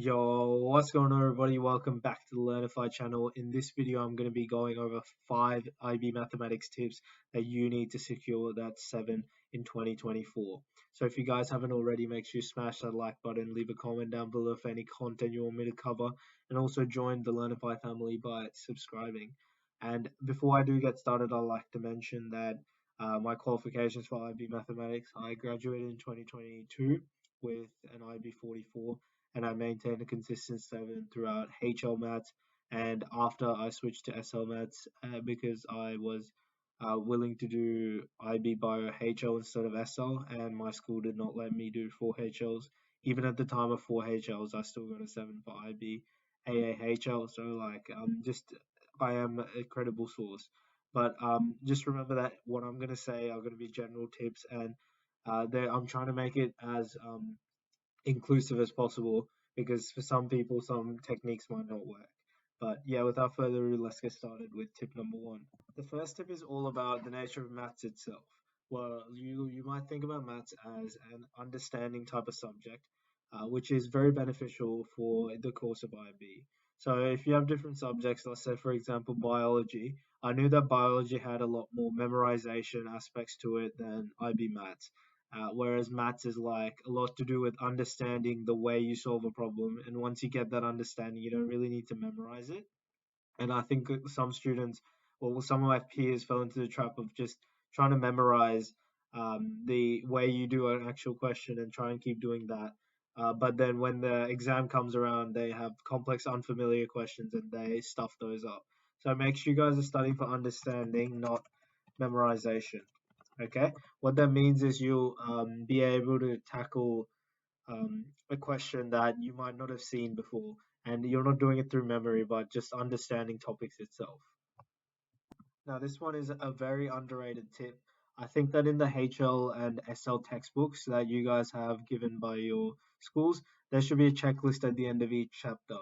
Yo, what's going on, everybody? Welcome back to the Learnify channel. In this video, I'm going to be going over 5 IB mathematics tips that you need to secure that 7 in 2024. So if you guys haven't already, make sure you smash that like button, leave a comment down below for any content you want me to cover, and also join the Learnify family by subscribing. And before I do get started, I'd like to mention that my qualifications for IB mathematics, I graduated in 2022 with an IB 44, and I maintained a consistent 7 throughout HL Maths. And after I switched to SL Maths because I was willing to do IB Bio HL instead of SL, and my school did not let me do 4 HLs. Even at the time of 4 HLs, I still got a 7 for IB AAHL. So, just I am a credible source. But just remember that what I'm going to say are going to be general tips, and I'm trying to make it as inclusive as possible because for some people, some techniques might not work. But yeah, without further ado, let's get started with tip number one. The first tip is all about the nature of maths itself. Well, you might think about maths as an understanding type of subject, which is very beneficial for the course of IB. So if you have different subjects, let's say for example biology, I knew that biology had a lot more memorization aspects to it than IB maths. Whereas maths is like a lot to do with understanding the way you solve a problem, and once you get that understanding, you don't really need to memorize it. And I think that some students, or some of my peers, fell into the trap of just trying to memorize the way you do an actual question and try and keep doing that. But then when the exam comes around, they have complex, unfamiliar questions and they stuff those up. So make sure you guys are studying for understanding, not memorization. Okay, what that means is you'll be able to tackle a question that you might not have seen before, and you're not doing it through memory, but just understanding topics itself. Now, this one is a very underrated tip. I think that in the HL and SL textbooks that you guys have given by your schools, there should be a checklist at the end of each chapter.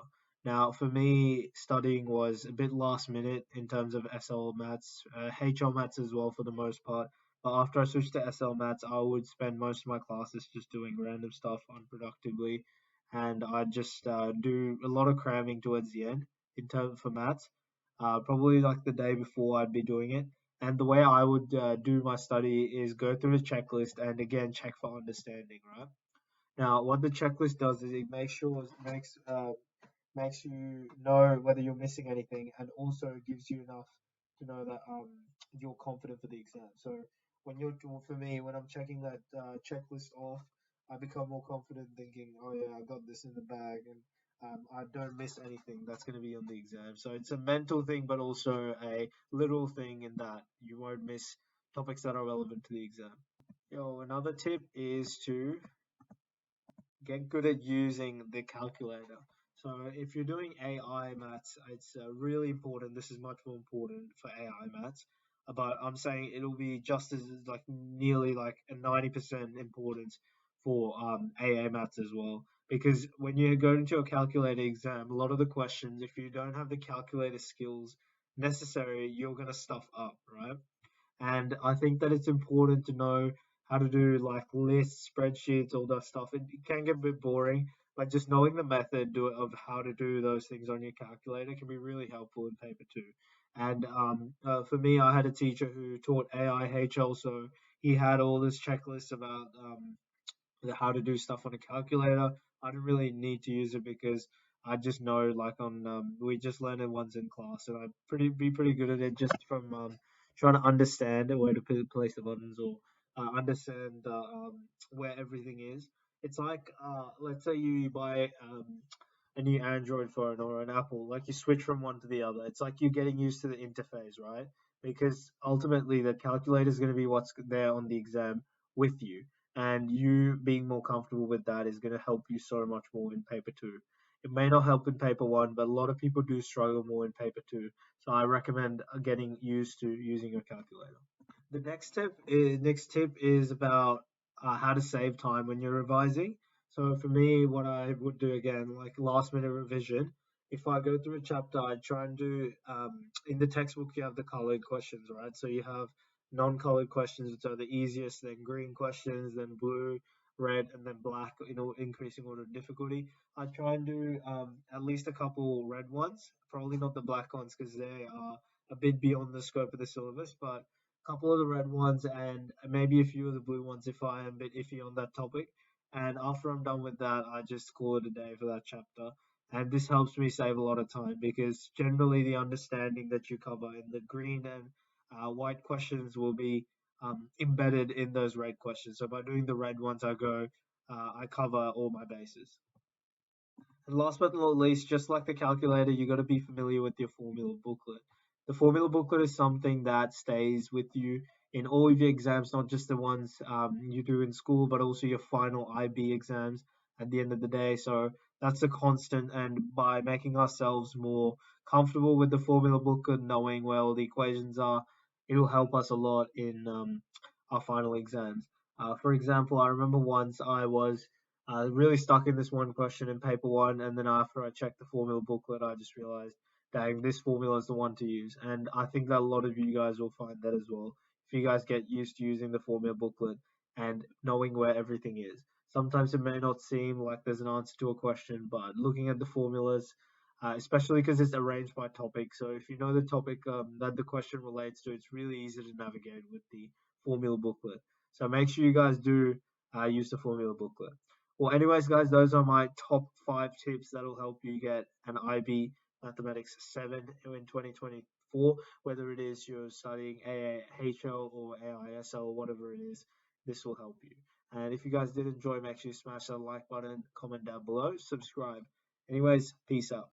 Now, for me, studying was a bit last minute in terms of SL maths, HL maths as well for the most part. But after I switched to SL maths, I would spend most of my classes just doing random stuff unproductively, and I'd just do a lot of cramming towards the end in terms for maths, probably like the day before I'd be doing it. And the way I would do my study is go through the checklist and again check for understanding. Right now, what the checklist does is it makes you know whether you're missing anything, and also gives you enough to know that you're confident for the exam. So for me, when I'm checking that checklist off, I become more confident, thinking, oh yeah, I got this in the bag, and I don't miss anything that's going to be on the exam. So it's a mental thing, but also a literal thing in that you won't miss topics that are relevant to the exam. Yo, another tip is to get good at using the calculator. So if you're doing AI maths, it's really important. This is much more important for AI maths, but I'm saying it'll be just as like nearly like a 90% importance for AA maths as well. Because when you go into a calculator exam, a lot of the questions, if you don't have the calculator skills necessary, you're gonna stuff up, right? And I think that it's important to know how to do like lists, spreadsheets, all that stuff. It can get a bit boring, but just knowing the of how to do those things on your calculator can be really helpful in paper two. And for me, I had a teacher who taught AIHL, so he had all this checklist about how to do stuff on a calculator. I didn't really need to use it because I just know, like on we just learned it once in class, and I'd pretty good at it just from trying to understand where to place the buttons, or understand where everything is. It's like let's say you buy a new Android phone or an Apple, like you switch from one to the other. It's like you're getting used to the interface, right? Because ultimately the calculator is going to be what's there on the exam with you, and you being more comfortable with that is going to help you so much more in paper two. It may not help in paper one, but a lot of people do struggle more in paper two. So I recommend getting used to using your calculator. The next tip is about how to save time when you're revising. So for me, what I would do again, like last minute revision, if I go through a chapter, I try and do in the textbook you have the colored questions, right? So you have non-colored questions, which are the easiest, then green questions, then blue. red, and then black in increasing order of difficulty. I try and do at least a couple red ones, probably not the black ones because they are a bit beyond the scope of the syllabus, but a couple of the red ones and maybe a few of the blue ones if I am a bit iffy on that topic. And after I'm done with that, I just call it a day for that chapter. And this helps me save a lot of time because generally the understanding that you cover in the green and white questions will be embedded in those red questions. So by doing the red ones, I cover all my bases. And last but not least, just like the calculator, you got to be familiar with your formula booklet. The formula booklet is something that stays with you in all of your exams, not just the ones you do in school, but also your final IB exams at the end of the day. So that's a constant. And by making ourselves more comfortable with the formula booklet, knowing where all the equations are, it'll help us a lot in our final exams. For example, I remember once I was really stuck in this one question in paper one, and then after I checked the formula booklet, I just realized, dang, this formula is the one to use. And I think that a lot of you guys will find that as well. If you guys get used to using the formula booklet and knowing where everything is. Sometimes it may not seem like there's an answer to a question, but looking at the formulas, especially because it's arranged by topic. So if you know the topic that the question relates to, it's really easy to navigate with the formula booklet. So make sure you guys do use the formula booklet. Well, anyways, guys, those are my top 5 tips that'll help you get an IB Mathematics 7 in 2024, whether it is you're studying AAHL or AISL or whatever it is, this will help you. And if you guys did enjoy, make sure you smash that like button, comment down below, subscribe. Anyways, peace out.